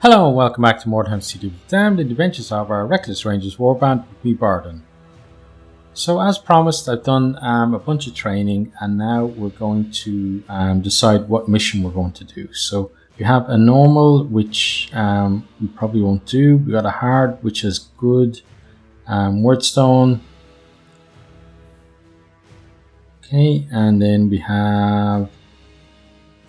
Hello and welcome back to Mordheim City of the Damned, the adventures of our Reckless Rangers warband with me, Bardon. So as promised, I've done a bunch of training and now we're going to decide what mission we're going to do. So we have a normal, which we probably won't do. We got a hard, which is good. Wordstone. Okay, and then we have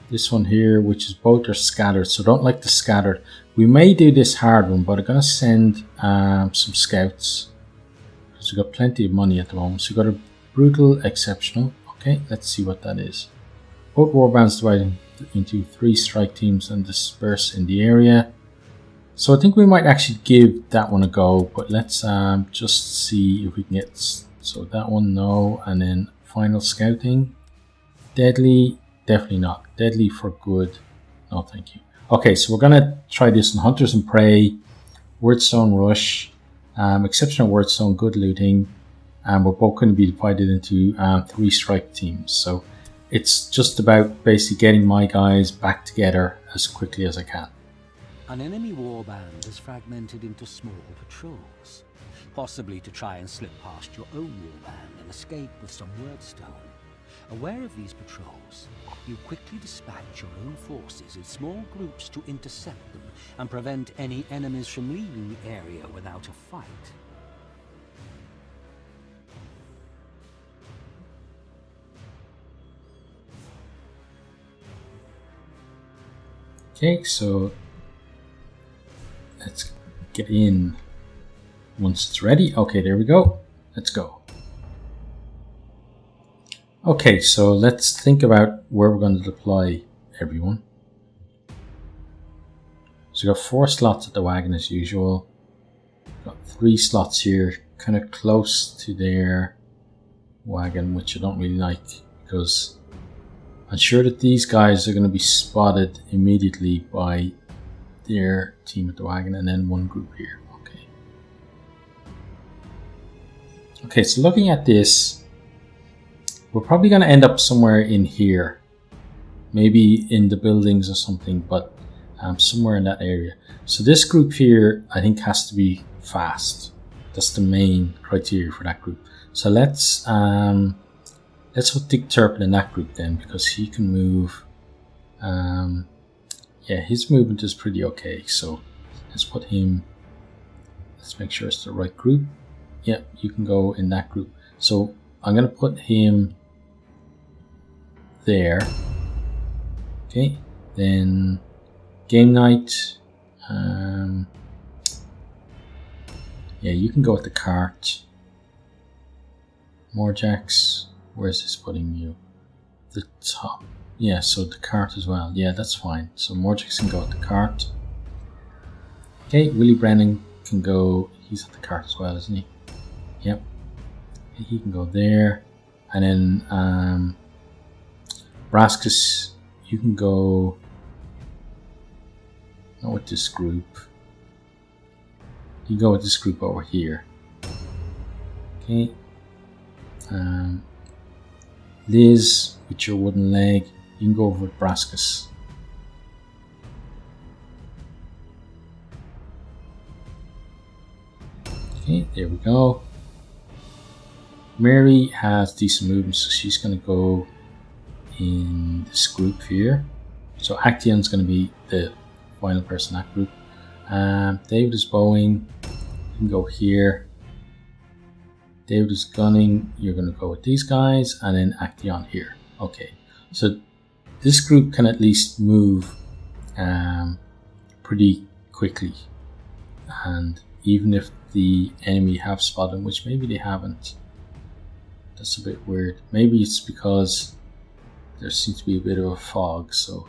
this one here, which is both are scattered, so don't like the scattered. We may do this hard one, but I'm going to send some scouts because we've got plenty of money at the moment. So we've got a brutal exceptional. Okay, let's see what that is. Both warbands divided into 3 strike teams and disperse in the area. So I think we might actually give that one a go, but let's just see if we can get. So that one, no, and then final scouting. Deadly. Definitely not. Deadly for good. No, thank you. Okay, so we're going to try this on Hunters and Prey, Wordstone Rush, Exceptional Wordstone, good looting, and we're both going to be divided into 3 strike teams. So it's just about basically getting my guys back together as quickly as I can. An enemy warband is fragmented into small patrols, possibly to try and slip past your own warband and escape with some Wordstone. Aware of these patrols, you quickly dispatch your own forces in small groups to intercept them and prevent any enemies from leaving the area without a fight. Okay, so let's get in once it's ready. Okay, there we go. Let's go. Okay, so let's think about where we're going to deploy everyone. So we've got 4 slots at the wagon as usual. Got 3 slots here, kind of close to their wagon, which I don't really like because I'm sure that these guys are going to be spotted immediately by their team at the wagon, and then 1 group here. Okay, so looking at this, we're probably going to end up somewhere in here. Maybe in the buildings or something, but somewhere in that area. So this group here, I think, has to be fast. That's the main criteria for that group. So let's put Dick Turpin in that group then, because he can move. Yeah, his movement is pretty okay. So let's put him. Let's make sure it's the right group. Yeah, you can go in that group. So I'm going to put him there. Okay, then game night. Yeah, you can go with the cart. Morjax, where's this putting you? The top. Yeah, so the cart as well. Yeah, that's fine. So Morjax can go with the cart. Okay, Willie Brennan can go. He's at the cart as well, isn't he? Yep. He can go there. And then Brascus, you can go not with this group. You go with this group over here. Okay. Liz, with your wooden leg, you can go over with Brascus. Okay, there we go. Mary has decent movement, so she's going to go in this group here. So Action's going to be the final person in that group. David is bowing. You can go here. David is gunning. You're going to go with these guys, and then Action here. Okay, so this group can at least move pretty quickly, and even if the enemy have spotted them, which maybe they haven't. That's a bit weird. Maybe it's because there seems to be a bit of a fog, so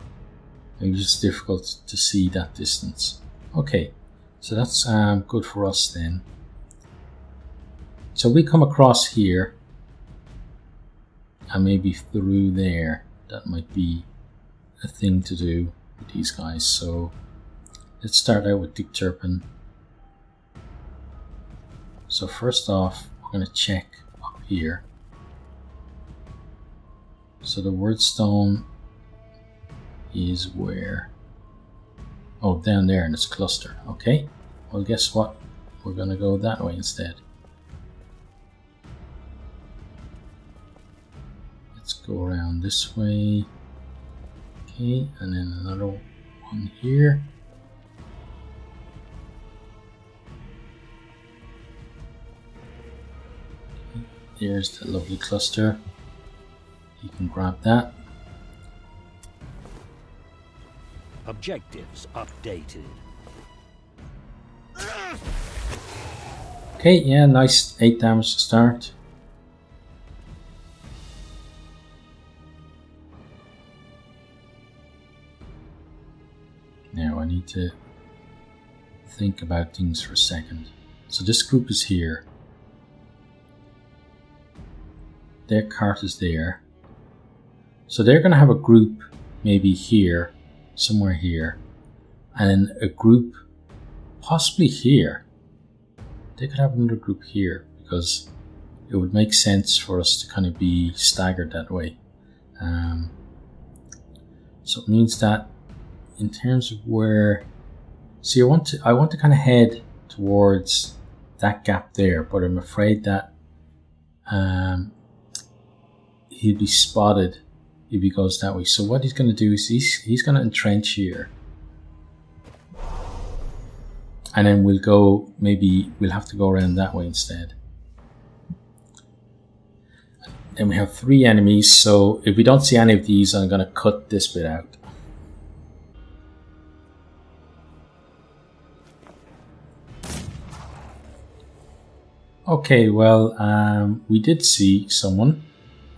maybe it's difficult to see that distance. Okay, so that's good for us then. So we come across here, and maybe through there. That might be a thing to do with these guys. So let's start out with Dick Turpin. So first off, we're going to check up here. So the Wordstone is where? Oh, down there in this cluster. Okay. Well, guess what? We're going to go that way instead. Let's go around this way. Okay, and then another one here. Okay, there's the lovely cluster. You can grab that. Objectives updated. Okay, yeah, nice 8 damage to start. Now I need to think about things for a second. So this group is here. Their cart is there. So they're going to have a group maybe here, somewhere here, and then a group possibly here. They could have another group here because it would make sense for us to kind of be staggered that way. So it means that in terms of where, see, I want to kind of head towards that gap there, but I'm afraid that he'll be spotted if he goes that way. So what he's going to do is he's going to entrench here, and then we'll have to go around that way instead. Then we have 3 enemies, so if we don't see any of these, I'm going to cut this bit out. Okay, well, we did see someone,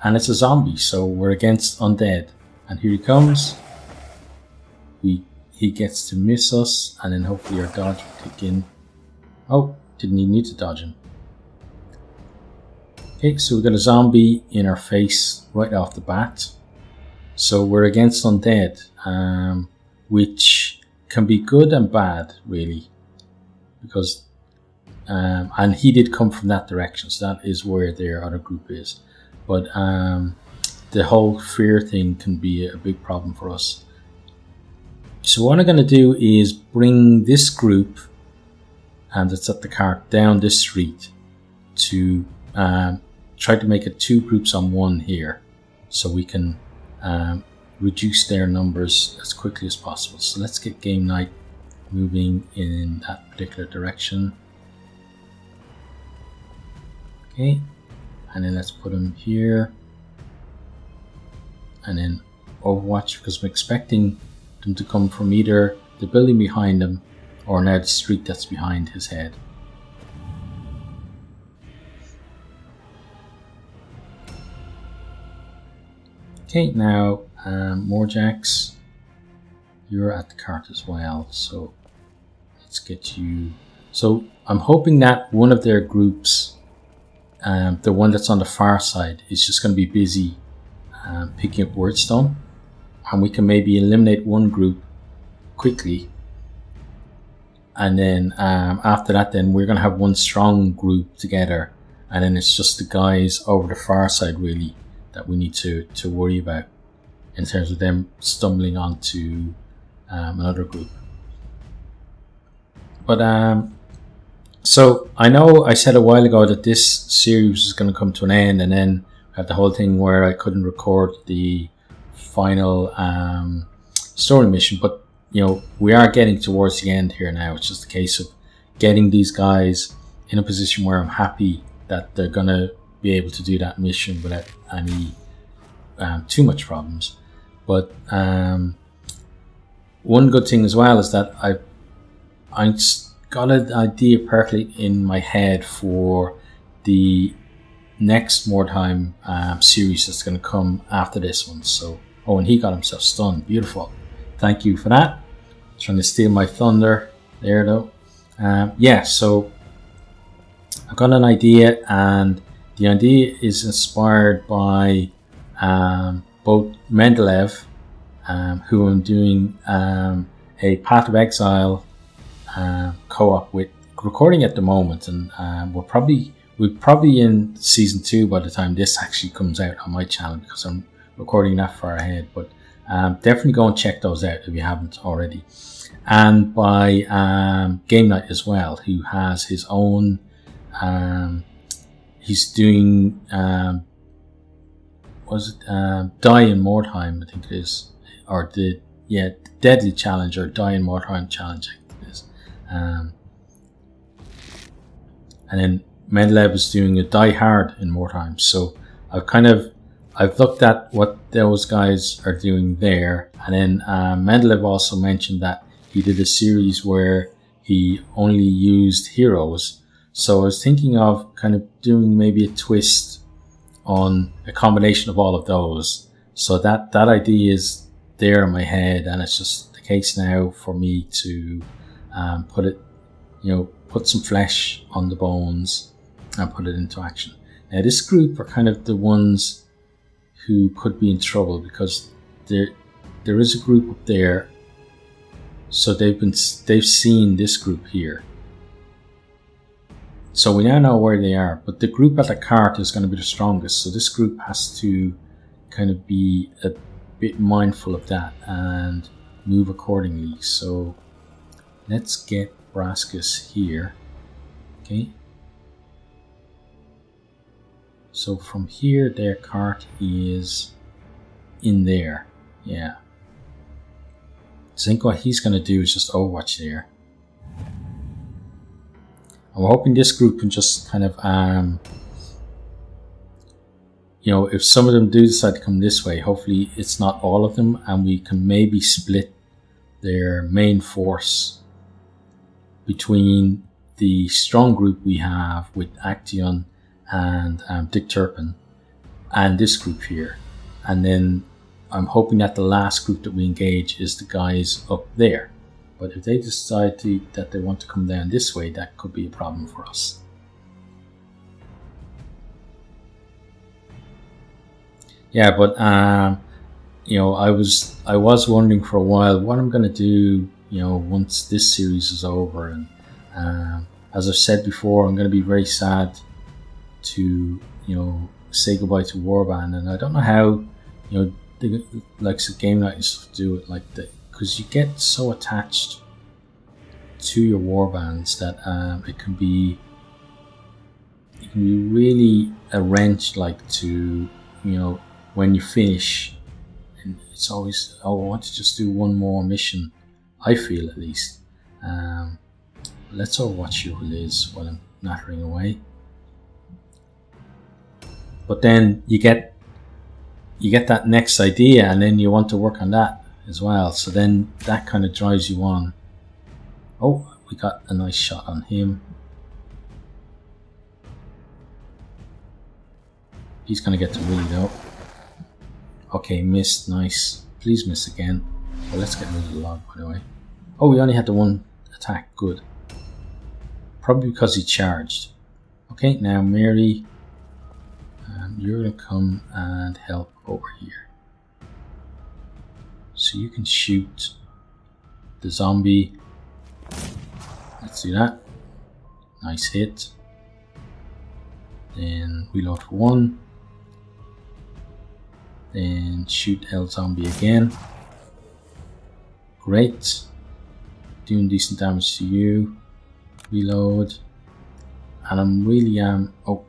and it's a zombie, so we're against undead. And here he comes. He gets to miss us, and then hopefully our dodge will kick in. Oh, didn't even need to dodge him. Okay, so we've got a zombie in our face right off the bat. So we're against undead, which can be good and bad, really, because and he did come from that direction, so that is where their other group is. But the whole fear thing can be a big problem for us. So what I'm going to do is bring this group, and it's at the cart, down this street to try to make it 2 groups on 1 here, so we can reduce their numbers as quickly as possible. So let's get Game Night moving in that particular direction. Okay, and then let's put him here, and then Overwatch, because I'm expecting them to come from either the building behind him or now the street that's behind his head. Okay, now Morjax, you're at the cart as well, so let's get you. So I'm hoping that one of their groups, the one that's on the far side, is just going to be busy picking up wordstone, and we can maybe eliminate one group quickly, and then after that then we're going to have one strong group together, and then it's just the guys over the far side really that we need to worry about in terms of them stumbling onto another group. But so I know I said a while ago that this series was going to come to an end, and then I had the whole thing where I couldn't record the final story mission, but you know, we are getting towards the end here now. It's just a case of getting these guys in a position where I'm happy that they're going to be able to do that mission without any too much problems. But one good thing as well is that I got an idea perfectly in my head for the next Mordheim series that's going to come after this one. So, oh, and he got himself stunned. Beautiful. Thank you for that. Trying to steal my thunder there though. Yeah, so I've got an idea, and the idea is inspired by both Mendeleev, who I'm doing a Path of Exile co-op with, recording at the moment, and we're probably in season 2 by the time this actually comes out on my channel, because I'm recording that far ahead. But Definitely go and check those out if you haven't already. And by Game Night as well, who has his own, he's doing, Die in Mordheim, I think it is, or Deadly Challenge, or Die in Mordheim Challenge, I think it is. And then Mendeleev is doing a Die Hard in Mordheim. So I've looked at what those guys are doing there, and then Mendeleev also mentioned that he did a series where he only used heroes. So I was thinking of kind of doing maybe a twist on a combination of all of those. So that idea is there in my head, and it's just the case now for me to put some flesh on the bones and put it into action. Now this group are kind of the ones who could be in trouble, because there is a group up there, so they've seen this group here, so we now know where they are. But the group at the cart is going to be the strongest, so this group has to kind of be a bit mindful of that and move accordingly. So let's get Brascus here. Okay. So from here, their cart is in there. Yeah. I think what he's going to do is just overwatch there. And we're hoping this group can just kind of, if some of them do decide to come this way, hopefully it's not all of them, and we can maybe split their main force between the strong group we have with Action and Dick Turpin and this group here. And then I'm hoping that the last group that we engage is the guys up there. But if they decide that they want to come down this way, that could be a problem for us. Yeah, but I was wondering for a while what I'm going to do, once this series is over. And as I've said before, I'm going to be very sad to say goodbye to warband, and I don't know how the likes of Game Night used to do it like that, because you get so attached to your warbands that it can be really a wrench, like to when you finish, and it's always, I want to just do one more mission, I feel, at least. Let's overwatch you, Liz, while I'm nattering away. But then you get that next idea, and then you want to work on that as well. So then that kind of drives you on. Oh, we got a nice shot on him. He's going to get to really though. Okay, missed. Nice. Please miss again. Well, let's get rid of the log, by the way. Oh, we only had the one attack. Good. Probably because he charged. Okay, now Mary, you're going to come and help over here. So you can shoot the zombie. Let's do that. Nice hit. Then reload for one. Then shoot L zombie again. Great. Doing decent damage to you. Reload. And I'm really oh,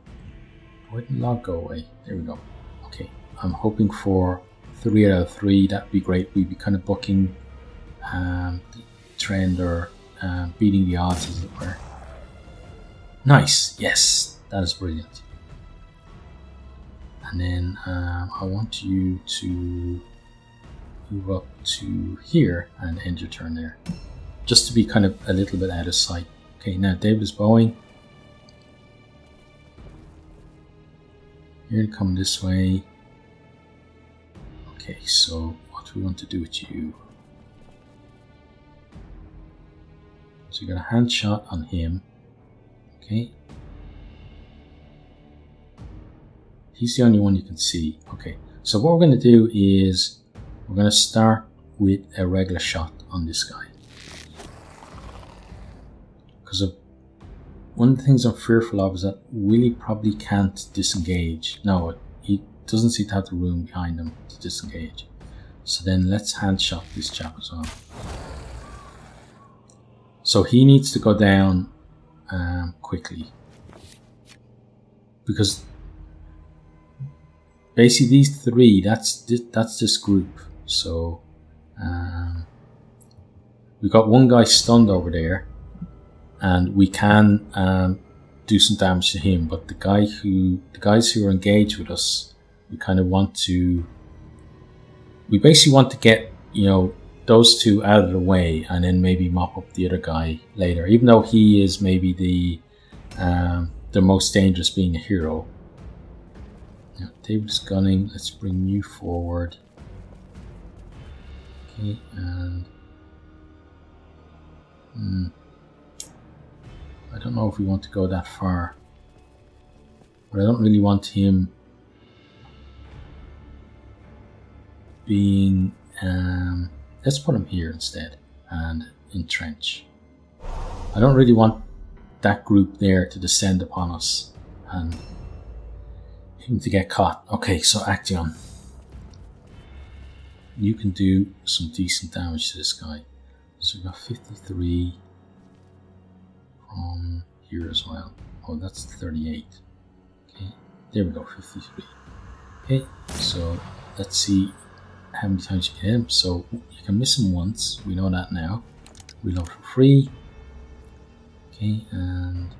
why didn't log go away? There we go. Okay, I'm hoping for 3 out of 3. That'd be great. We'd be kind of bucking the trend, or beating the odds, as it were. Nice. Yes, that is brilliant. And then I want you to move up to here and end your turn there, just to be kind of a little bit out of sight. Okay, now David is bowing. You're going to come this way. Okay, so what do we want to do with you? So you got a hand shot on him. Okay. He's the only one you can see. Okay, so what we're going to do is we're going to start with a regular shot on this guy. Because one of the things I'm fearful of is that Willie probably can't disengage. No, he doesn't seem to have the room behind him to disengage. So then let's hand shot this chap as well. So he needs to go down quickly. Because basically these three, that's this group. So we got one guy stunned over there, and we can do some damage to him. But the guys who are engaged with us, we kind of want to. We basically want to get, you know, those two out of the way, and then maybe mop up the other guy later. Even though he is maybe the most dangerous, being a hero. Now, David's gunning. Let's bring you forward. Okay, and I don't know if we want to go that far, but I don't really want him being. Let's put him here instead and entrench. I don't really want that group there to descend upon us and him to get caught. Okay, so Action, you can do some decent damage to this guy. So we've got 53 from here as well. Oh, that's 38. Okay, there we go, 53. Okay, so let's see how many times you can hit him. So you can miss him once, we know that now. Reload for free. Okay, and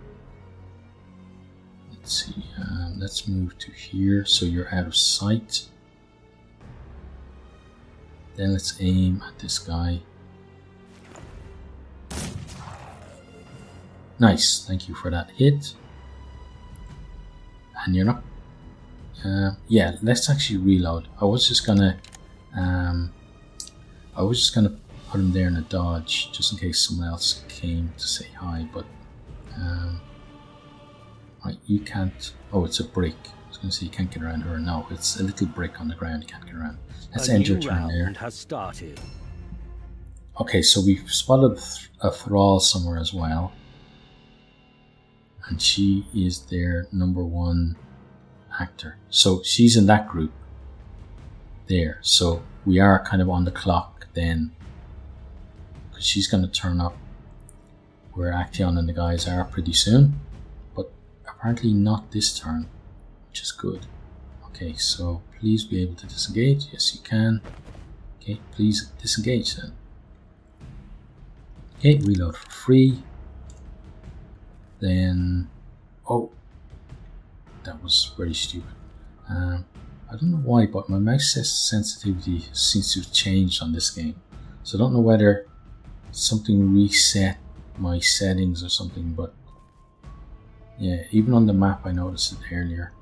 let's see, let's move to here so you're out of sight. Then let's aim at this guy. Nice, thank you for that hit. And you're not. Yeah, let's actually reload. I was just gonna put him there in a dodge just in case someone else came to say hi, but right, you can't. Oh, it's a brick. I was gonna say you can't get around her. No, it's a little brick on the ground. You can't get around. Let's end your turn there. Has started. Okay, so we've spotted a thrall somewhere as well, and she is their #1 actor. So she's in that group there. So we are kind of on the clock then, because she's going to turn up where Action and the guys are pretty soon, but apparently not this turn, which is good. Okay, so please be able to disengage. Yes, you can. Okay, please disengage then. Okay, reload for free. Then, oh, that was very stupid. I don't know why, but my mouse sensitivity seems to have changed on this game. So I don't know whether something reset my settings or something, but yeah, even on the map I noticed it earlier.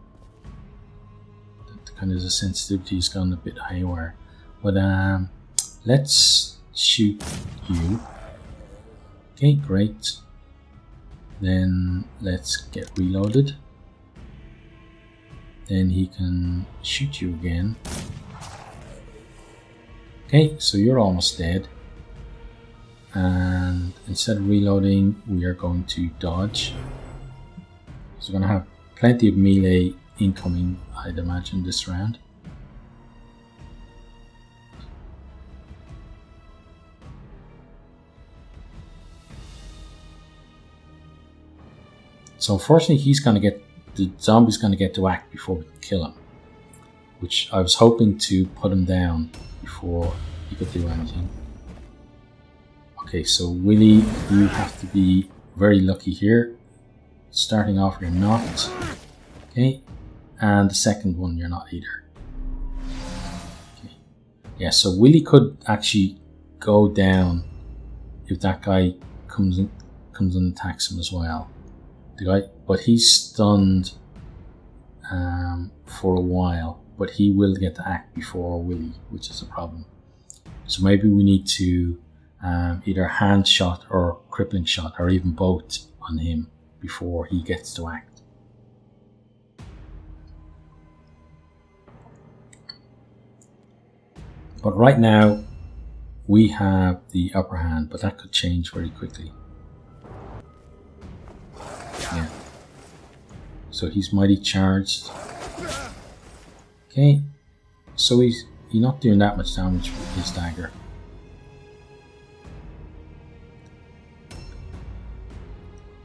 That kind of the sensitivity has gone a bit haywire. But let's shoot you. Okay, great. Then let's get reloaded. Then he can shoot you again. Okay, so you're almost dead. And instead of reloading, we are going to dodge. So we're going to have plenty of melee incoming, I'd imagine, this round. So unfortunately, the zombie's going to get to act before we can kill him, which I was hoping to put him down before he could do anything. Okay, so Willie, you have to be very lucky here. Starting off, you're not. Okay, and the second one, you're not either. Okay, yeah, so Willie could actually go down if that guy comes and attacks him as well. The guy, but he's stunned for a while, but he will get to act before Willie, which is a problem. So maybe we need to either hand shot or crippling shot, or even both on him before he gets to act. But right now we have the upper hand, but that could change very quickly. Yeah. So he's mighty charged. Okay. So you're not doing that much damage with his dagger.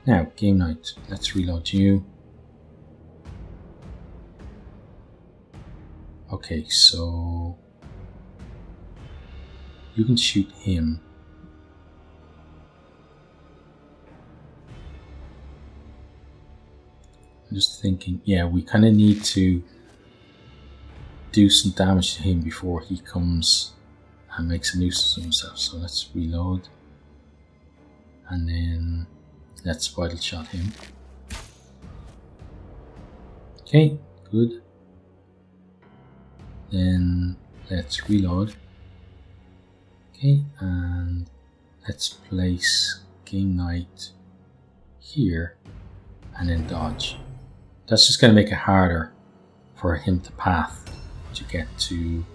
Now, game night. Let's reload you. Okay, so you can shoot him. I'm just thinking, yeah, we kind of need to do some damage to him before he comes and makes a nuisance of himself. So let's reload. And then let's vital shot him. Okay, good. Then let's reload. Okay, and let's place game night here and then dodge. That's just going to make it harder for him to path to get to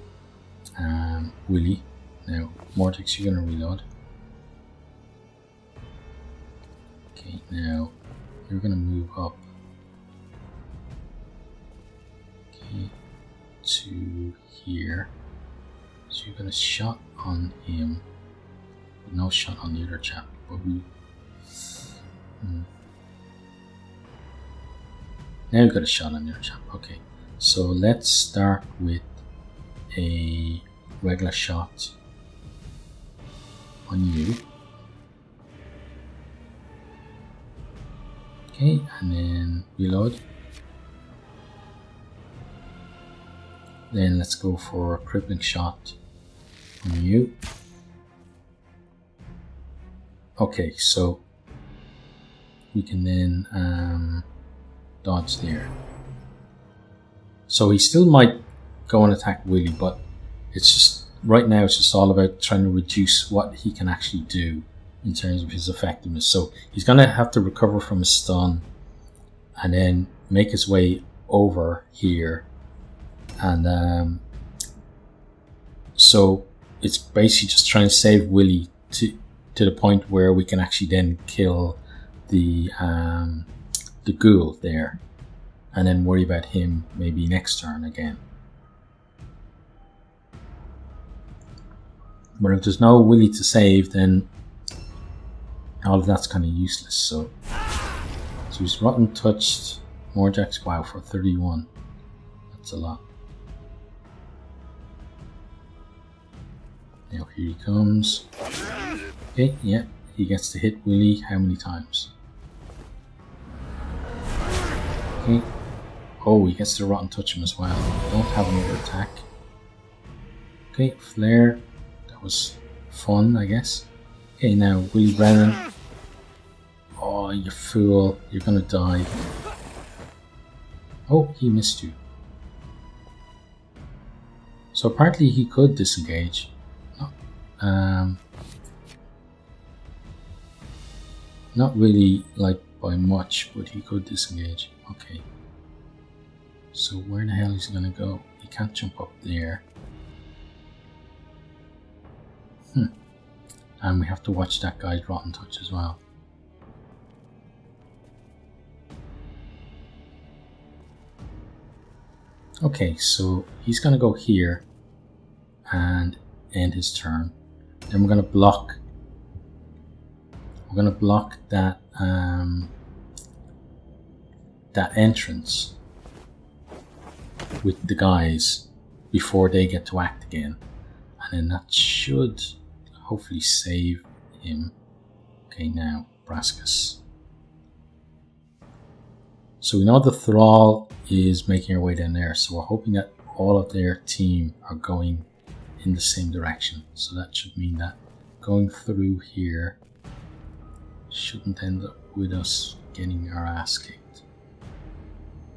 Willy. Now, Morjax, you're going to reload. Okay, now you're going to move up. Okay, to here. So you're going to shot on him. No shot on the other chap, but we. Now you've got a shot on your chap. Okay, so let's start with a regular shot on you. Okay, and then reload. Then let's go for a crippling shot on you. Okay, so we can then dodge there. So he still might go and attack Willy, but it's just right now it's just all about trying to reduce what he can actually do in terms of his effectiveness. So he's gonna have to recover from his stun and then make his way over here, and so it's basically just trying to save Willy to the point where we can actually then kill the ghoul there, and then worry about him maybe next turn again. But if there's no Willy to save, then all of that's kind of useless. So he's rotten touched Morjax. Wow, for 31. That's a lot. Now here he comes. Okay, yeah, he gets to hit Willy how many times? Okay. Oh, he gets to rotten touch him as well. Don't have another attack. Okay, flare. That was fun, I guess. Okay, now Willy Brennan. Oh, you fool. You're gonna die. Oh, he missed you. So apparently he could disengage. Not really like by much, but he could disengage. Okay. So where the hell is he gonna go? He can't jump up there. And we have to watch that guy's rotten touch as well. Okay, so he's gonna go here and end his turn. Then we're gonna block. We're gonna block that that entrance with the guys before they get to act again, and then that should hopefully save him. Okay, now Brascus. So we know the Thrall is making her way down there, so we're hoping that all of their team are going in the same direction. So that should mean that going through here shouldn't end up with us getting our ass kicked.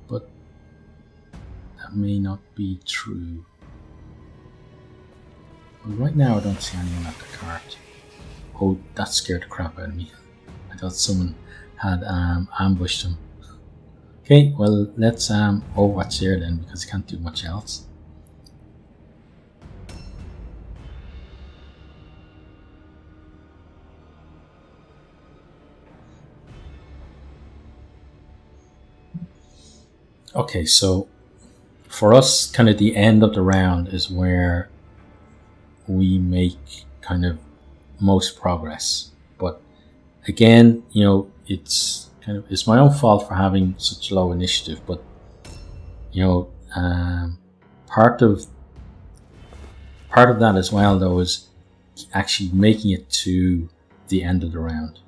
But that may not be true. But right now I don't see anyone at the cart. Oh, that scared the crap out of me. I thought someone had ambushed him. Okay, well let's overwatch there then, because he can't do much else. Okay, so for us, kind of the end of the round is where we make kind of most progress. But again, you know, it's my own fault for having such low initiative. But you know, part of that as well, though, is actually making it to the end of the round.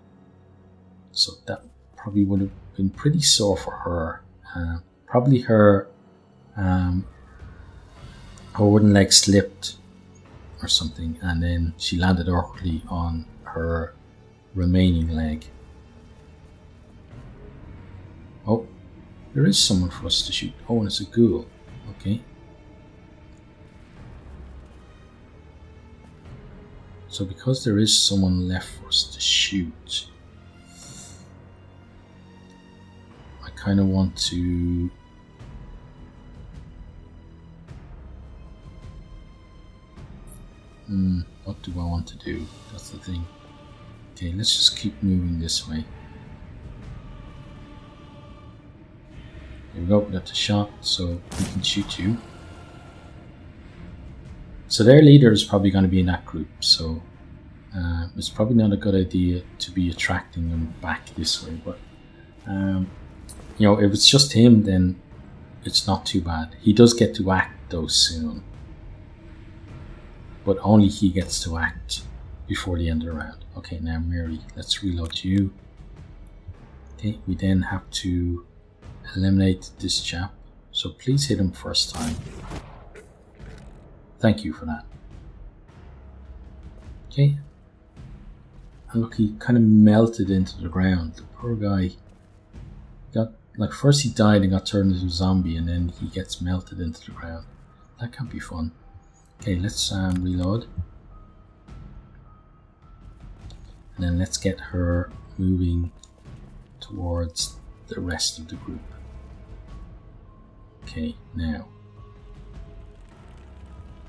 So that probably would have been pretty sore for her. Probably her wooden leg slipped or something, and then she landed awkwardly on her remaining leg. Oh, there is someone for us to shoot. Oh, and it's a ghoul. Okay. So because there is someone left for us to shoot, I kind of want to... what do I want to do? That's the thing. Okay, let's just keep moving this way. Here we go, we got the shot, so we can shoot you. So their leader is probably going to be in that group, so it's probably not a good idea to be attracting them back this way. But you know, if it's just him, then it's not too bad. He does get to act though soon, but only he gets to act before the end of the round. Okay, now Mary, let's reload you. Okay, we then have to eliminate this chap, so please hit him first time. Thank you for that. Okay. And look, he kind of melted into the ground. The poor guy got, like, first he died and got turned into a zombie, and then he gets melted into the ground. That can't be fun. Okay, let's reload. And then let's get her moving towards the rest of the group. Okay, now.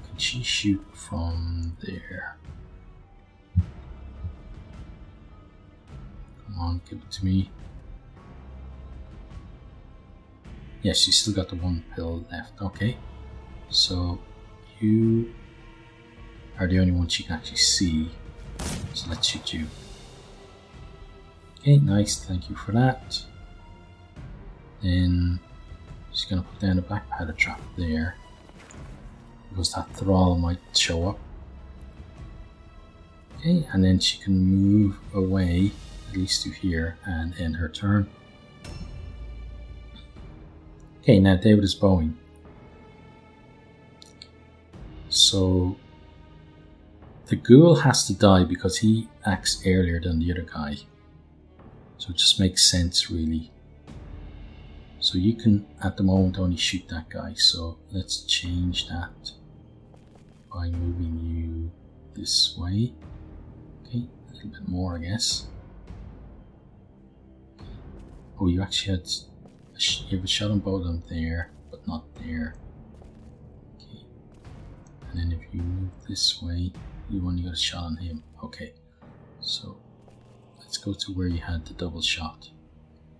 Can she shoot from there? Come on, give it to me. Yes, she's still got the one pill left. Okay, so you are the only one she can actually see. So let's shoot you. Okay, nice, thank you for that. Then she's going to put down a black powder trap there, because that thrall might show up. Okay, and then she can move away, at least to here, and end her turn. Okay, now David is bowing. So the ghoul has to die because he acts earlier than the other guy. So it just makes sense, really. So you can, at the moment, only shoot that guy. So let's change that by moving you this way. Okay, a little bit more, I guess. Oh, you actually had, you have a shot on both of them there, but not there. Okay, and then if you move this way, you only got a shot on him. Okay, so let's go to where you had the double shot.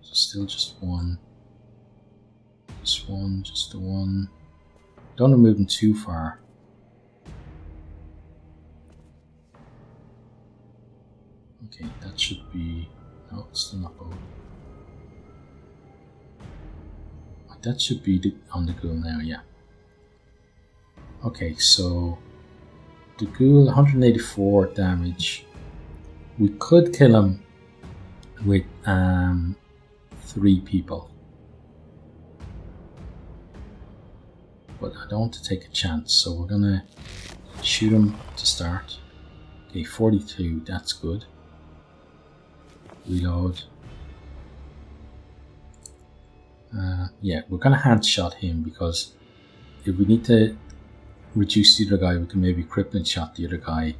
So still just one. Just one, just the one. Don't move him too far. Okay, that should be... No, it's still not both. That should be on the ghoul now, yeah. Okay, so the ghoul, 184 damage. We could kill him with 3 people. But I don't want to take a chance, so we're gonna shoot him to start. Okay, 42, that's good. Reload. Yeah, we're gonna hand shot him, because if we need to reduce the other guy, we can maybe crippling shot the other guy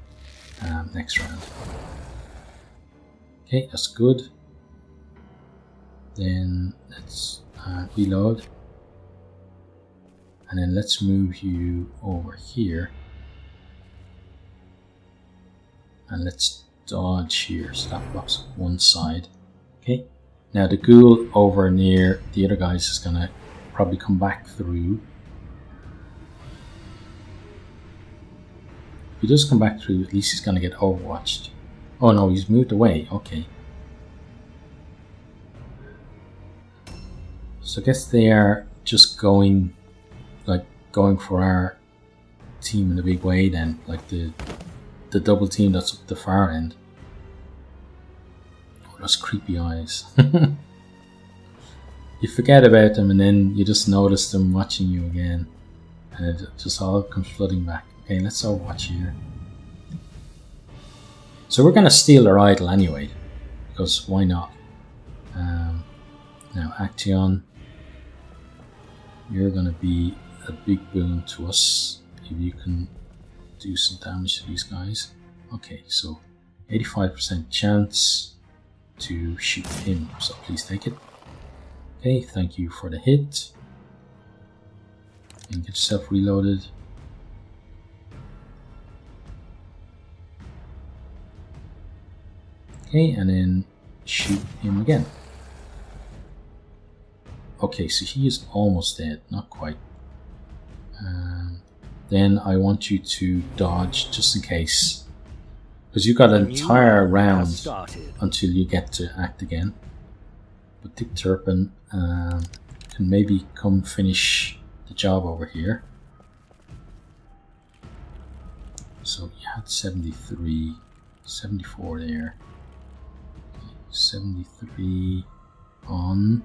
next round. Okay, that's good. Then let's reload. And then let's move you over here. And let's dodge here, so that blocks one side. Okay. Now the ghoul over near the other guys is gonna probably come back through. he does come back through, at least he's going to get overwatched. Oh no, he's moved away. Okay. So I guess they are just going for our team in a big way then, like the double team that's up the far end. Oh, those creepy eyes. You forget about them and then you just notice them watching you again, and it just all comes flooding back. Okay, let's overwatch here. So we're going to steal their idol anyway, because why not? Now Action, you're going to be a big boon to us if you can do some damage to these guys. Okay, so 85% chance to shoot him, so please take it. Okay, thank you for the hit. And get yourself reloaded. Okay, and then shoot him again. Okay, so he is almost dead, not quite. Then I want you to dodge just in case, because you've got an entire round until you get to act again. But Dick Turpin can maybe come finish the job over here. So you had 73, 74 there. 73 on.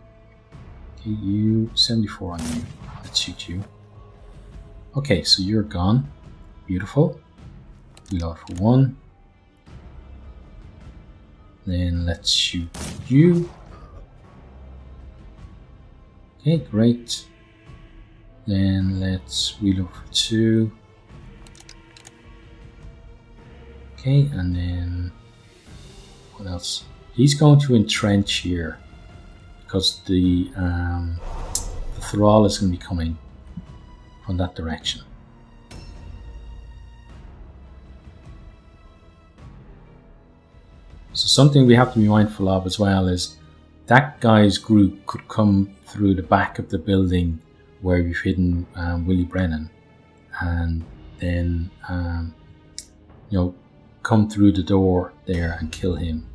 Okay, you 74 on you. Let's shoot you. Okay, so you're gone. Beautiful. Reload for 1. Then let's shoot you. Okay, great. Then let's reload for 2. Okay, and then what else? He's going to entrench here because the thrall is going to be coming from that direction. So something we have to be mindful of as well is that guy's group could come through the back of the building where we've hidden Willie Brennan, and then come through the door there and kill him.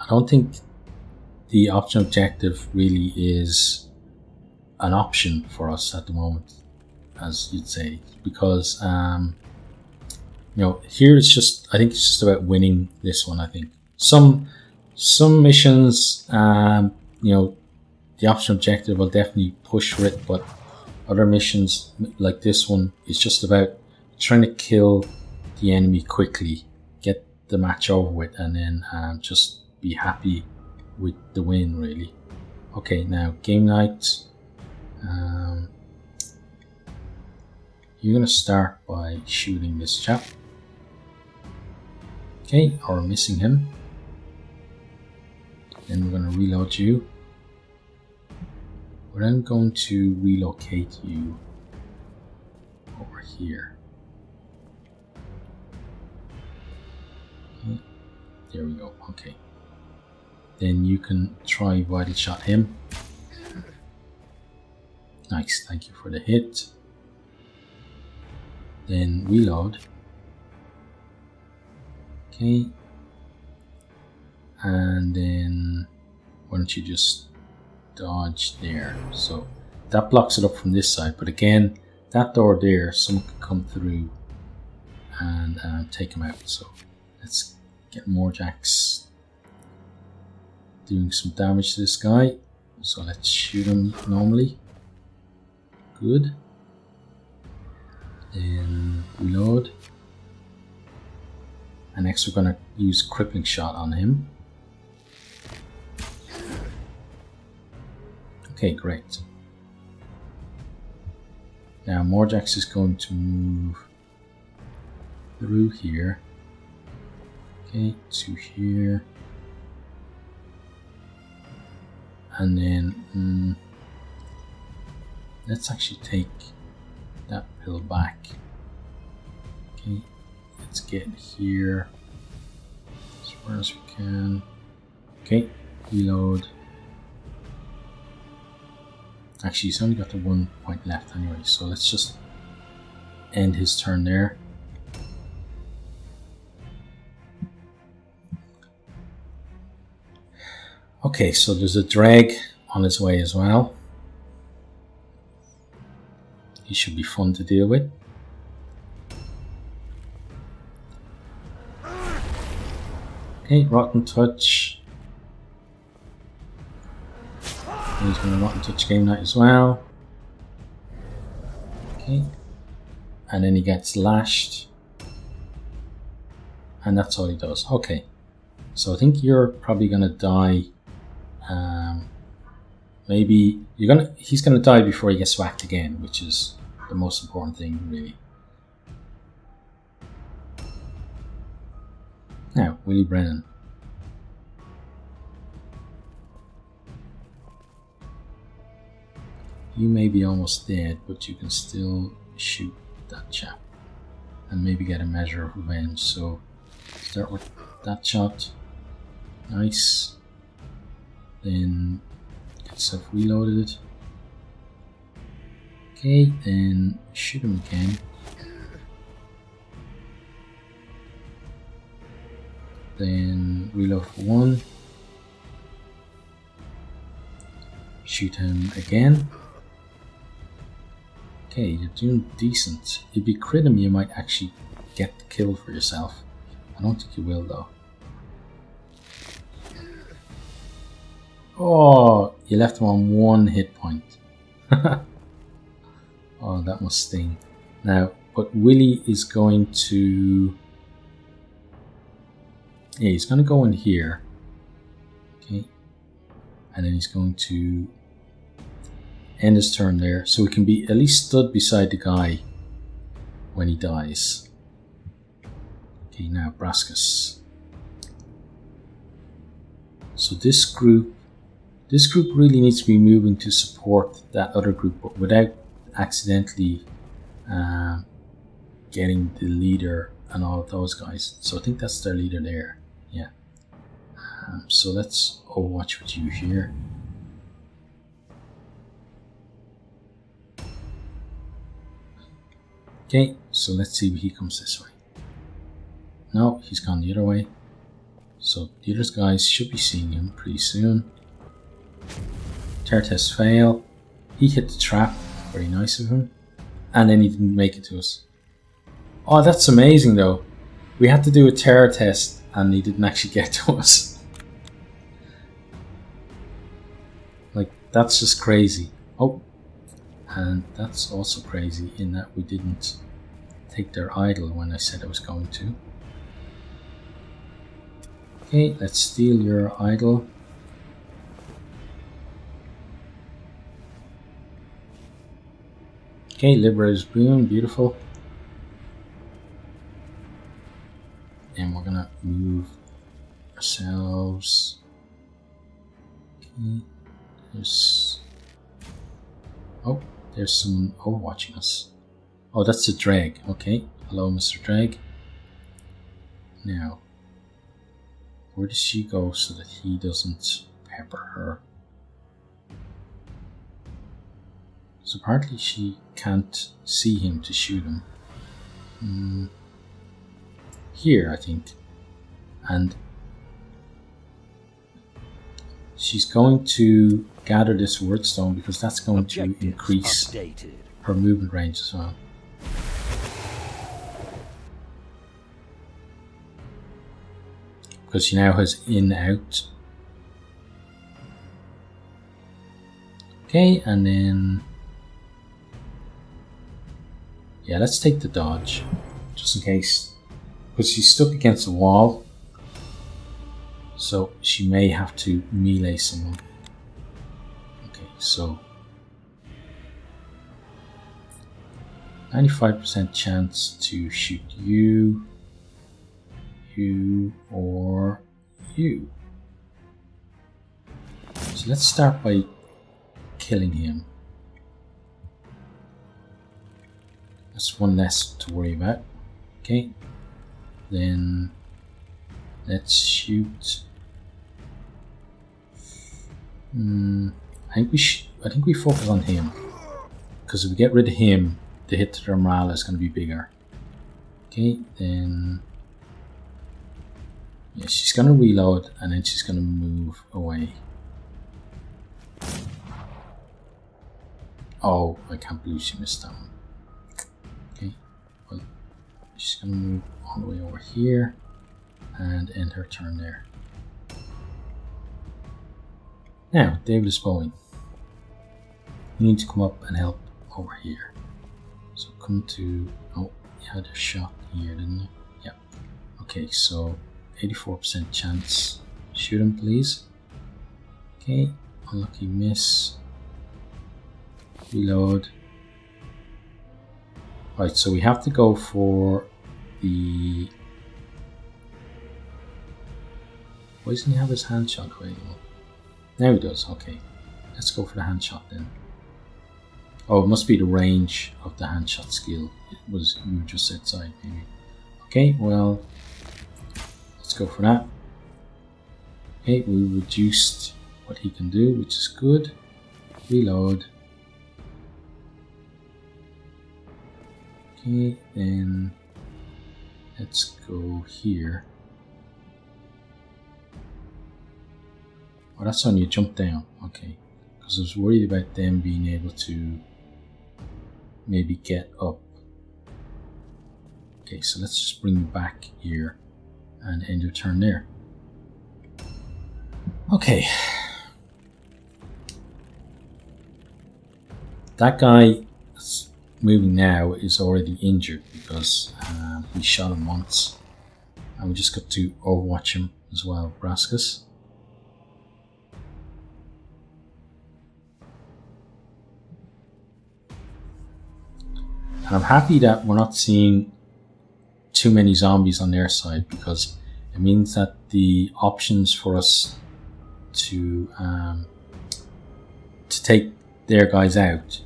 I don't think the option objective really is an option for us at the moment, as you'd say, because here it's just, I think it's just about winning this one. I think some missions, the option objective will definitely push for it, but other missions like this one is just about trying to kill the enemy quickly, get the match over with, and then just be happy with the win, really. Okay, now game night. You're gonna start by shooting this chap. Okay, or missing him. Then we're gonna reload you. We're then going to relocate you over here. Okay, there we go. Okay. Then you can try vital shot him. Nice, thank you for the hit. Then reload. Okay. And then why don't you just dodge there? So that blocks it up from this side, but again, that door there, someone could come through and take him out. So let's get Morjax doing some damage to this guy. So let's shoot him normally. Good. Then reload. And next we're going to use crippling shot on him. Okay, great. Now Morjax is going to move through here. Okay, to here. And then let's actually take that pill back. Okay, Let's get here as far as we can. Okay, reload. Actually, he's only got the 1 point left anyway, so let's just end his turn there. Okay, so there's a drag on his way as well. He should be fun to deal with. Okay, Rotten Touch. He's going to Rotten Touch Game Night as well. Okay. And then he gets lashed. And that's all he does. Okay. So I think you're probably going to die. Maybe he's going to die before he gets whacked again, which is the most important thing, really. Now, Willie Brennan. You may be almost dead, but you can still shoot that chap and maybe get a measure of revenge. So start with that shot. Nice. Then get yourself reloaded. Okay, then shoot him again. Then reload for 1. Shoot him again. Okay, you're doing decent. If you crit him, you might actually get the kill for yourself. I don't think you will, though. Oh, you left him on 1 hit point. Oh, that must sting. Now, but Willie is going to... Yeah, he's going to go in here. Okay. And then he's going to end his turn there. So he can be at least stood beside the guy when he dies. Okay, now Brascus. So this group really needs to be moving to support that other group, but without accidentally getting the leader and all of those guys. So I think that's their leader there. Yeah. So let's overwatch with you here. Okay, so let's see if he comes this way. No, he's gone the other way. So the other guys should be seeing him pretty soon. Terror test fail. He hit the trap. Very nice of him. And then he didn't make it to us. Oh, that's amazing though. We had to do a terror test and he didn't actually get to us. Like, that's just crazy. Oh, and that's also crazy in that we didn't take their idol when I said I was going to. Okay, let's steal your idol. Okay, Liberator's Boon, beautiful. And we're gonna move ourselves. Okay, there's someone overwatching us. Oh, that's the drag. Okay, hello, Mr. Drag. Now, where does she go so that he doesn't pepper her? So apparently she can't see him to shoot him. Here, I think. And she's going to gather this wordstone because that's going to increase her movement range as well. Because she now has in, out. Okay, and then... Yeah, let's take the dodge, just in case. Because she's stuck against the wall. So she may have to melee someone. Okay, so... 95% chance to shoot you, you, or you. So let's start by killing him. That's one less to worry about. Okay. then let's shoot. I think we focus on him, because if we get rid of him, the hit to their morale is going to be bigger. Okay, then yeah, she's going to reload and then she's going to move away. Oh, I can't believe she missed that one. Okay, well, she's going to move all the way over here and end her turn there. Now, David is bowing. You need to come up and help over here. So come to... Oh, you had a shot here, didn't you? Yeah. Okay, so 84% chance. Shoot him, please. Okay, unlucky miss. Reload. Right, so we have to go for the... Why doesn't he have his hand shot available? Now he does, okay. Let's go for the hand shot then. Oh, it must be the range of the hand shot skill. It was, you were just outside maybe. Okay, well, let's go for that. Okay, we reduced what he can do, which is good. Reload. Okay, then let's go here. Oh, that's on you jump down. Okay, because I was worried about them being able to maybe get up. Okay, so let's just bring you back here and end your turn there. Okay. That guy that's moving now is already injured because we shot him once. And we just got to overwatch him as well, Brascus. And I'm happy that we're not seeing too many zombies on their side, because it means that the options for us to take their guys out,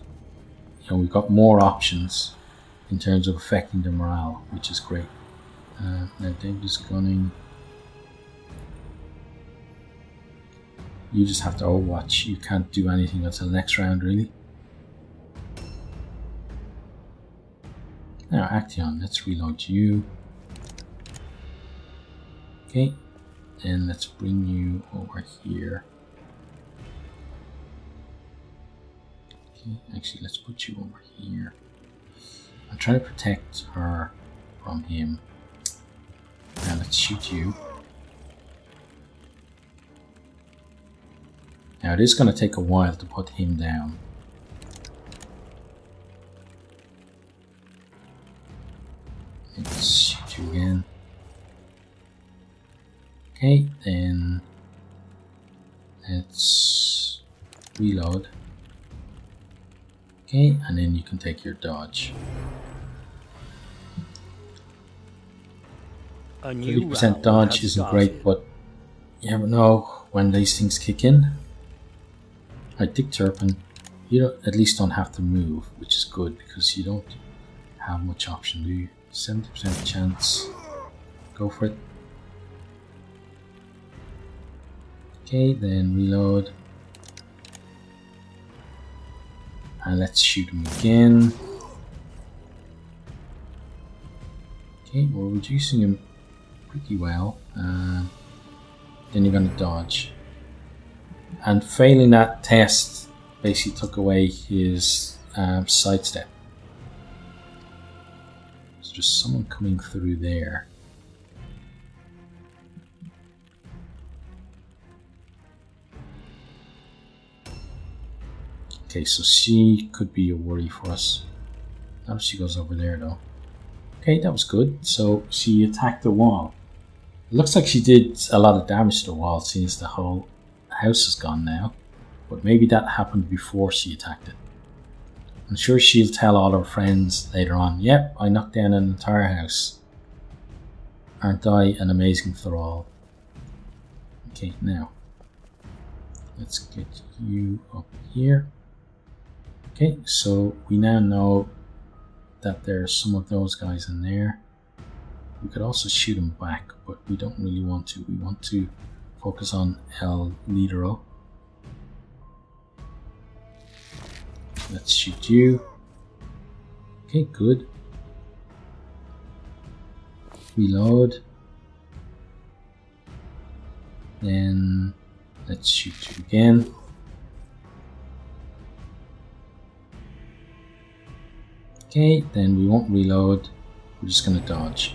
you know, we've got more options in terms of affecting their morale, which is great. Now David is gunning. You just have to overwatch. You can't do anything until the next round, really. Now, Action, let's reload you. Okay, and let's bring you over here. Okay, actually, let's put you over here. I'm trying to protect her from him. Now, let's shoot you. Now, it is going to take a while to put him down. Let's shoot you again. Okay, then let's reload. Okay, and then you can take your dodge. 30% dodge isn't great, but you never know when these things kick in. Like Dick Turpin, you at least don't have to move, which is good because you don't have much option, do you? 70% chance. Go for it. Okay, then reload. And let's shoot him again. Okay, we're reducing him pretty well. Then you're going to dodge. And failing that test basically took away his sidestep. There's someone coming through there. Okay, so she could be a worry for us. Now she goes over there though. Okay, that was good. So she attacked the wall. It looks like she did a lot of damage to the wall since the whole house is gone now. But maybe that happened before she attacked it. I'm sure she'll tell all her friends later on, yep, I knocked down an entire house. Aren't I an amazing thrall? Okay, now let's get you up here. Okay, so we now know that there's some of those guys in there. We could also shoot him back, but we don't really want to. We want to focus on El Lidero. Let's shoot you. Okay, good. Reload. Then let's shoot you again. Okay, then we won't reload. We're just going to dodge.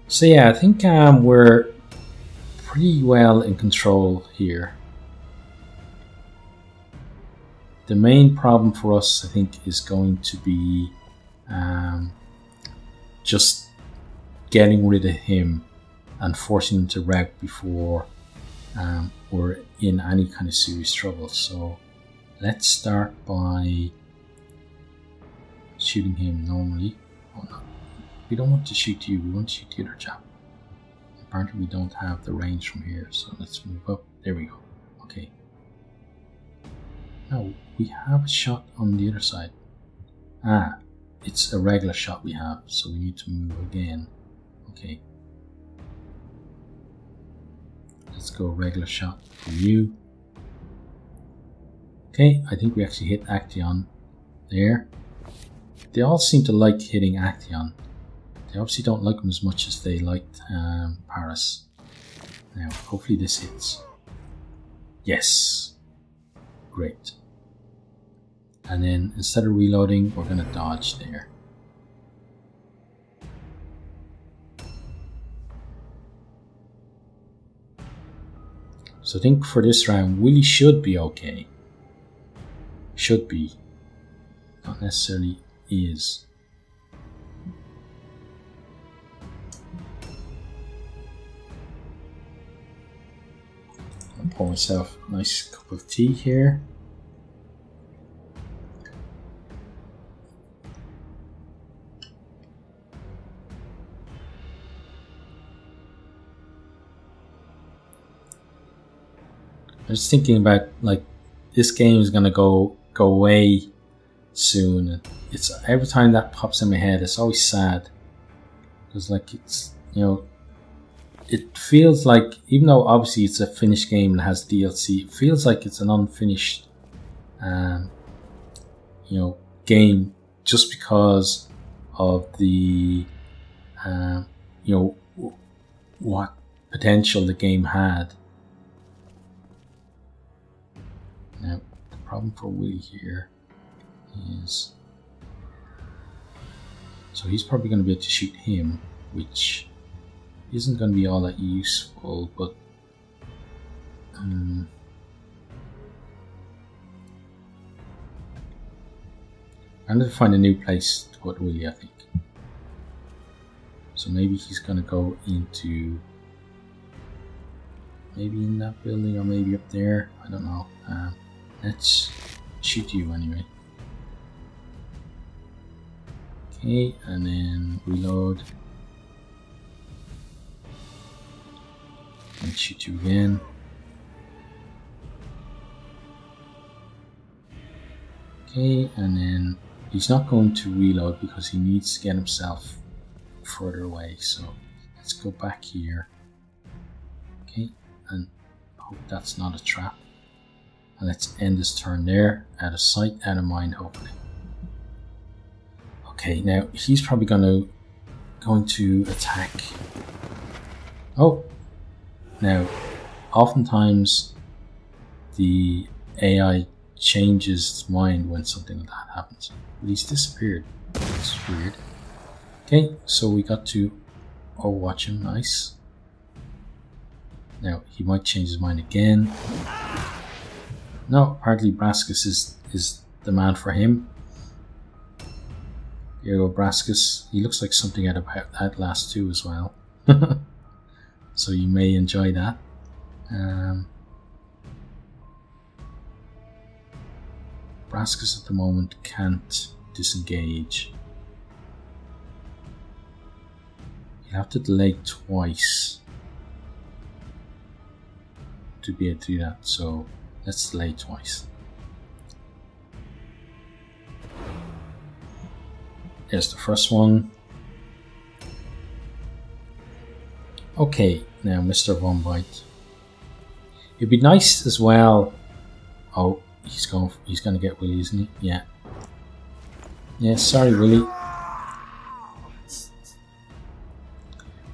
So yeah, I think we're pretty well in control here. The main problem for us, I think, is going to be just getting rid of him and forcing him to wreck before we're in any kind of serious trouble. So let's start by shooting him normally. Oh no, we don't want to shoot you, we want to shoot the other chap. Apparently we don't have the range from here, so let's move up. There we go. Okay. Now we have a shot on the other side. Ah, it's a regular shot we have, so we need to move again. Okay. Let's go regular shot for you. Okay, I think we actually hit Action there. They all seem to like hitting Action. They obviously don't like him as much as they liked Paris. Now, hopefully this hits. Yes. Great. And then instead of reloading, we're going to dodge there. So I think for this round, Willie should be okay. Should be. Not necessarily is. I'll pour myself a nice cup of tea here. I was thinking about, like, this game is gonna go away soon. It's every time that pops in my head, it's always sad because, like, it's, you know, it feels like, even though obviously it's a finished game and has DLC, it feels like it's an unfinished, you know, game just because of the, you know, what potential the game had. Now, the problem for Willie here is, so he's probably going to be able to shoot him, which isn't going to be all that useful, but I'm going to find a new place to put Willie, I think. So maybe he's going to go into, maybe in that building or maybe up there, I don't know. Let's shoot you anyway. Okay, and then reload. And shoot you again. Okay, and then he's not going to reload because he needs to get himself further away. So let's go back here. Okay, and hope that's not a trap. And let's end this turn there. Out of sight, out of mind, hopefully. Okay, now he's probably going to attack. Oh, now oftentimes the AI changes its mind when something like that happens. But he's disappeared. That's weird. Okay, so we got to overwatch him. Nice. Now he might change his mind again. No, apparently Brascus is the man for him. Here you go, Brascus. He looks like something out of Outlast 2 as well. So you may enjoy that. Brascus at the moment can't disengage. You'll have to delay twice to be able to do that, so let's delay twice. There's the first one. Okay, now Mr. Von Bite. It'd be nice as well. Oh, he's gonna get Willy, isn't he? Yeah. Yeah, sorry, Willy.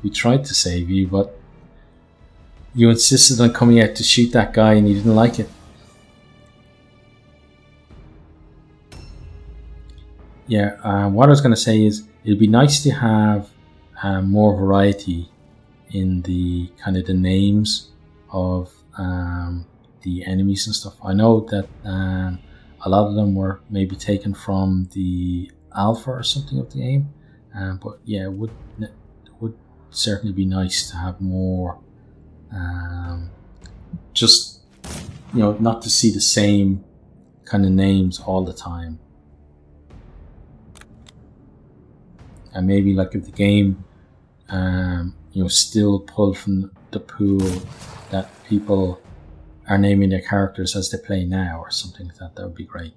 We tried to save you, but you insisted on coming out to shoot that guy and you didn't like it. Yeah, what I was going to say is it'd be nice to have more variety in the kind of the names of the enemies and stuff. I know that a lot of them were maybe taken from the alpha or something of the game, but yeah, it would certainly be nice to have more. Just, you know, not to see the same kind of names all the time. And maybe like if the game, you know, still pulled from the pool that people are naming their characters as they play now or something like that, that would be great.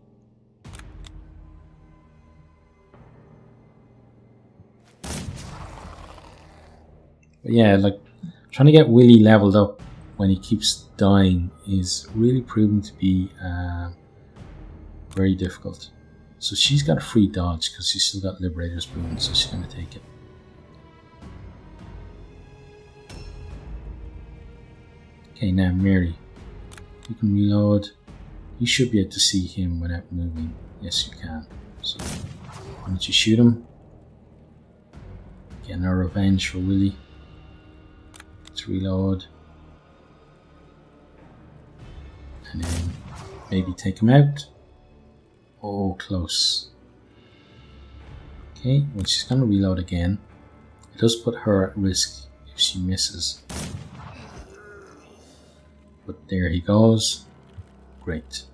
But yeah, like trying to get Willy leveled up when he keeps dying is really proving to be very difficult. So she's got a free dodge because she's still got Liberator's Boon, so she's going to take it. Okay, now Mary. You can reload. You should be able to see him without moving. Yes, you can. So why don't you shoot him? Getting our revenge for Willy. Let's reload. And then maybe take him out. Oh, close. Okay, well, she's going to reload again. It does put her at risk if she misses. But there he goes. Great.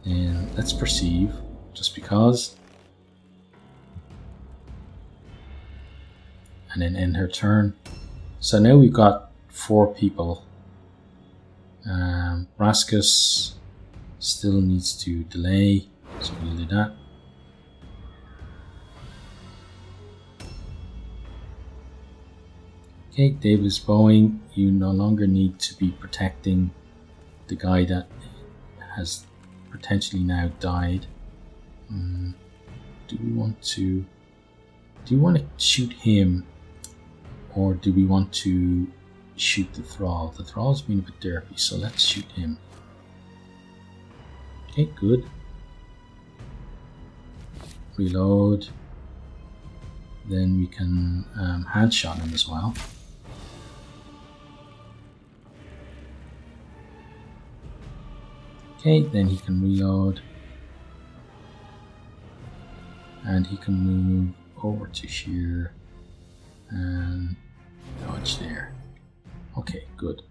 And let's perceive, just because. And then end her turn. So now we've got 4 people. Brascus still needs to delay, so we'll do that. Okay, David is bowing. You no longer need to be protecting the guy that has potentially now died. Do we want to shoot him, or do we want to shoot the thrall? The thrall's been a bit derpy, so let's shoot him. Okay, good. Reload. Then we can handshot him as well. Okay, then he can reload. And he can move over to here and dodge there. Okay, good.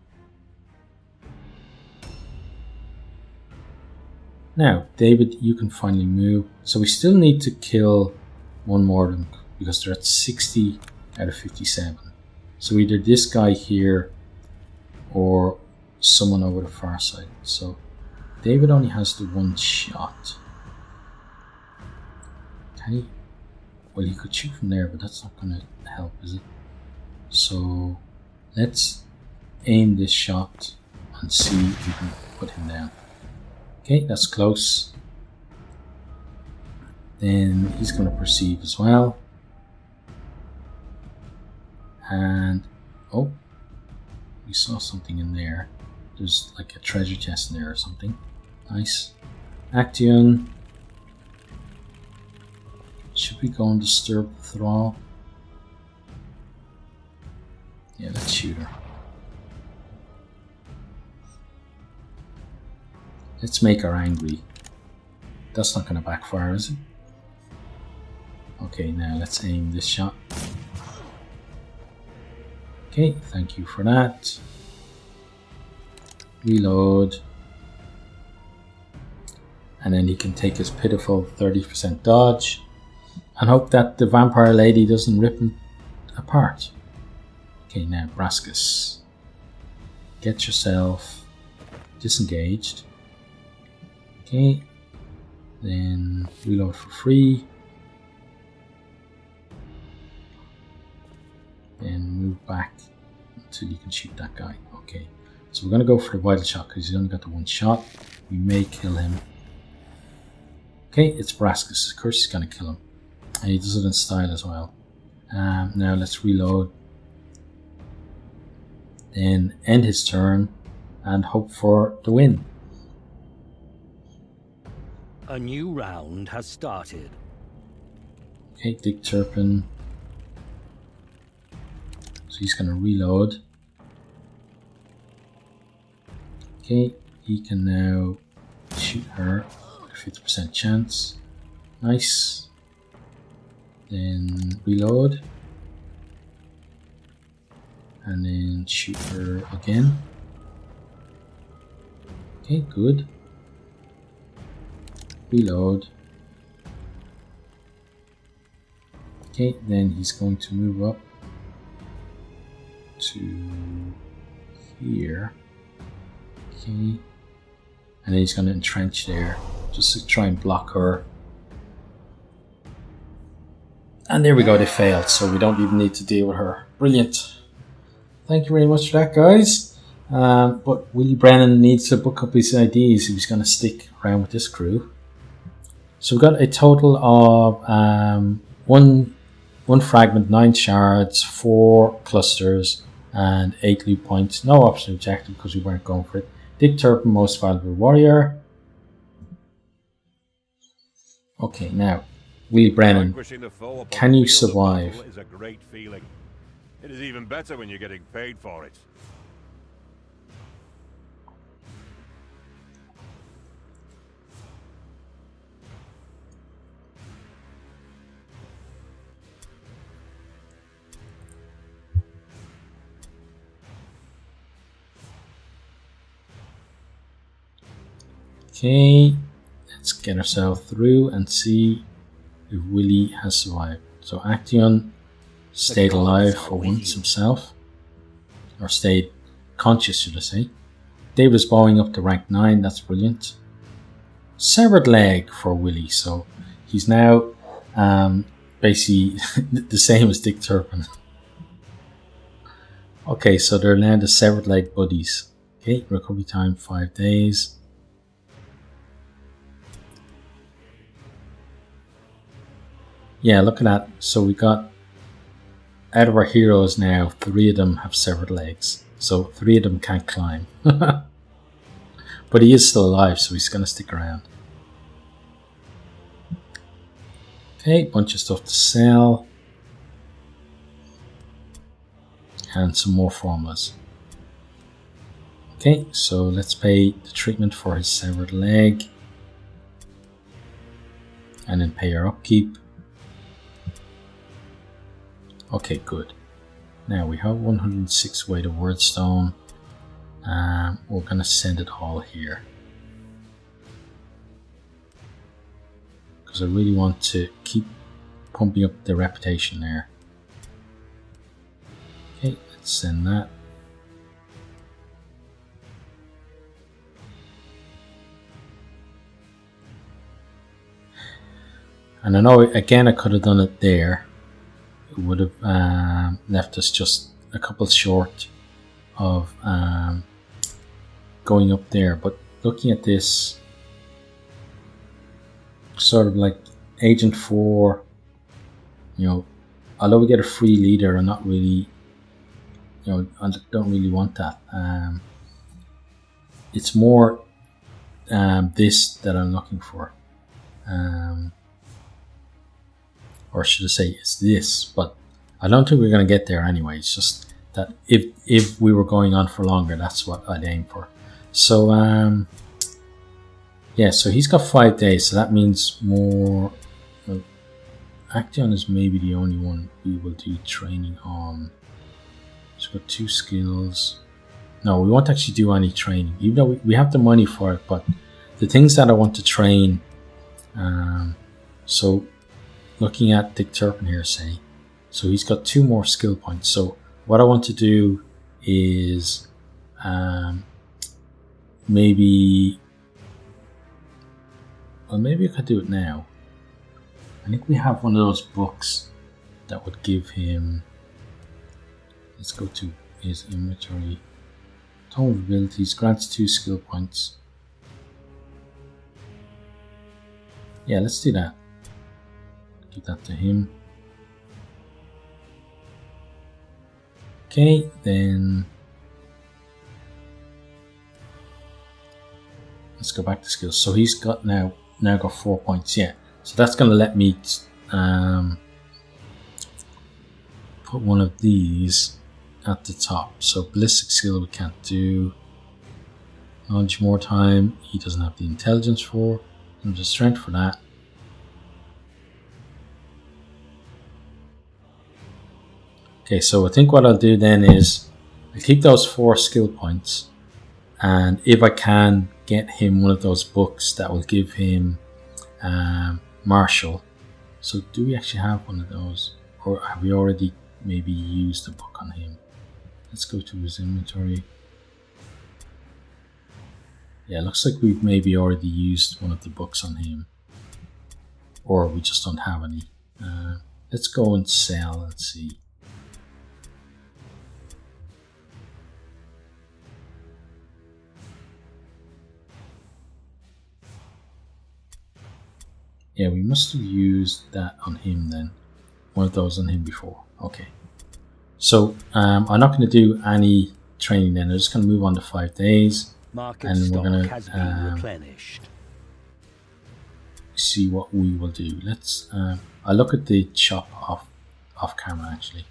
Now, David, you can finally move. So we still need to kill one more of them because they're at 60 out of 57. So either this guy here or someone over the far side. So David only has the 1 shot. Can he? Well, he could shoot from there, but that's not going to help, is it? So let's aim this shot and see if we can put him down. Okay, that's close. Then he's going to perceive as well. And, oh, we saw something in there. There's like a treasure chest in there or something. Nice. Action. Should we go and disturb the thrall? Yeah, let's shoot her. Let's make her angry. That's not going to backfire, is it? Okay, now let's aim this shot. Okay, thank you for that. Reload. And then he can take his pitiful 30% dodge and hope that the vampire lady doesn't rip him apart. Okay, now Brascus. Get yourself disengaged. Okay, then reload for free. Then move back until you can shoot that guy. Okay, so we're going to go for the vital shot because he's only got the one shot. We may kill him. Okay, it's Brascus. Of course he's going to kill him. And he does it in style as well. Now let's reload. Then end his turn and hope for the win. A new round has started. Okay, Dick Turpin. So he's going to reload. Okay, he can now shoot her with a 50% chance. Nice. Then reload. And then shoot her again. Okay, good. Reload. Okay, then he's going to move up to here. Okay. And then he's going to entrench there just to try and block her. And there we go, they failed, so we don't even need to deal with her. Brilliant. Thank you very much for that, guys. But Willie Brennan needs to book up his IDs if he's going to stick around with this crew. So we've got a total of one fragment, 9 shards, 4 clusters, and 8 loot points. No optional objective because we weren't going for it. Dick Turpin, most valuable warrior. Okay, now, Willie Brennan, can you survive? Is a great feeling. It is even better when you're getting paid for it. Okay, let's get ourselves through and see if Willie has survived. So Action stayed alive for once himself, or stayed conscious, should I say. David's bowing up to rank 9, that's brilliant. Severed leg for Willie, so he's now basically the same as Dick Turpin. Okay, so they're now the severed leg buddies. Okay, recovery time 5 days. Yeah, look at that. So we got, out of our heroes now, 3 of them have severed legs. So 3 of them can't climb. But he is still alive, so he's going to stick around. Okay, bunch of stuff to sell. And some more formulas. Okay, so let's pay the treatment for his severed leg. And then pay our upkeep. Okay, good. Now we have 106 weight of wordstone. We're going to send it all here. Because I really want to keep pumping up the reputation there. Okay, let's send that. And I know, again, I could have done it there. It would have left us just a couple short of going up there. But looking at this, sort of like Agent 4, you know, although we get a free leader, I'm not really, you know, I don't really want that. It's more this that I'm looking for. Or should I say it's this, but I don't think we're going to get there anyway. It's just that if we were going on for longer, that's what I'd aim for. So yeah, so he's got 5 days, so that means more. Well, Action is maybe the only one we will do training on. So we've got 2 skills. No, we won't actually do any training, even though we have the money for it, but the things that I want to train, so looking at Dick Turpin here, say, so he's got 2 more skill points. So what I want to do is maybe I could do it now. I think we have one of those books that would give him, let's go to is inventory. Tome of abilities grants 2 skill points. Yeah, let's do that. Give that to him. Okay, then let's go back to skills. So he's got now got 4 points. Yeah, so that's going to let me put one of these at the top. So ballistic skill we can't do. Knowledge Mordheim he doesn't have the intelligence for. And the strength for that. Okay, so I think what I'll do then is I'll keep those 4 skill points, and if I can get him one of those books that will give him martial. So do we actually have one of those, or have we already maybe used a book on him? Let's go to his inventory. Yeah, looks like we've maybe already used one of the books on him, or we just don't have any. Let's go and sell and see. Yeah, we must have used that on him then. One of those on him before. Okay. So I'm not going to do any training then. I'm just going to move on to 5 days. Market And we're going has been replenished. See what we will do. Let's. I'll look at the shop off camera actually.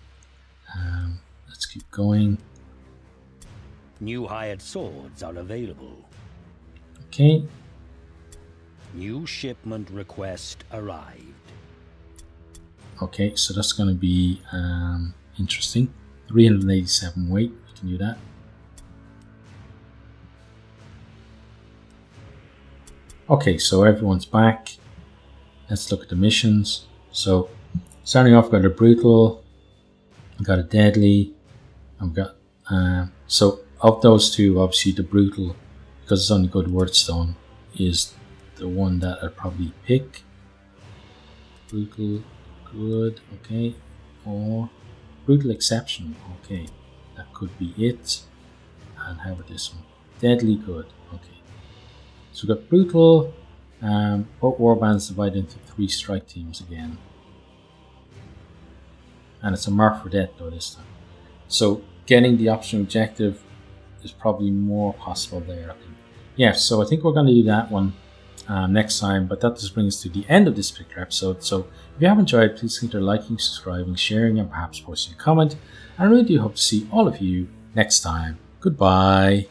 Let's keep going. New hired swords are available. Okay. New shipment request arrived. Okay, so that's going to be interesting. 387 weight. We can do that. Okay, so everyone's back. Let's look at the missions. So, starting off, I've got a brutal, I've got a deadly, I've got. So, of those two, obviously the brutal, because it's only good wordstone, is the one that I'd probably pick. Brutal, good, okay. Or brutal exceptional, okay. That could be it. And how about this one? Deadly, good, okay. So we've got brutal, both warbands divided into 3 strike teams again. And it's a mark for death though this time. So getting the optional objective is probably more possible there, I think. Yeah, so I think we're going to do that one next time, but that just brings us to the end of this particular episode. So if you have enjoyed, please consider liking, subscribing, sharing, and perhaps posting a comment. And I really do hope to see all of you next time. Goodbye.